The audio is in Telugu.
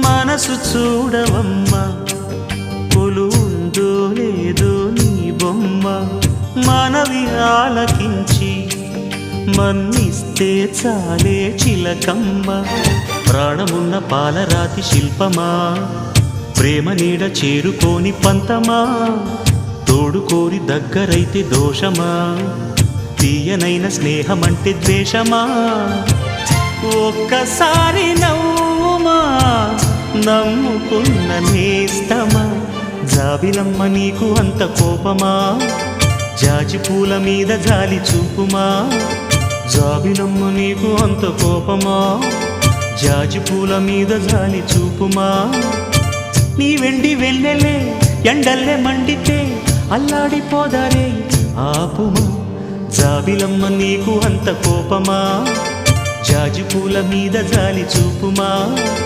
మనసు చూడవమ్మా కొలువుందో లేదో నీ బొమ్మ మనవి ఆలకించి మన్నిస్తే చాలే చిలకమ్మ ప్రాణమున్న పాలరాతి శిల్పమా ప్రేమ నీడ చేరుకోని పంతమా తోడుకోరి దగ్గరైతే దోషమా తీయనైన స్నేహమంటే ద్వేషమా ఒక్కసారి నవ్వుమా నమ్ముకున్న నేస్తమా జాబిలమ్మ నీకు అంత కోపమా జాజి పూల మీద జాలి చూపుమా జాబిలమ్మ నీకు అంత కోపమా జాజి పూల మీద జాలి చూపుమా నీ వెండి వెన్నెలే ఎండల్లే మండితే అల్లాడిపోదారే ఆపుమా జాబిలమ్మ నీకు అంత కోపమా జాజి పూల మీద జాలి చూపుమా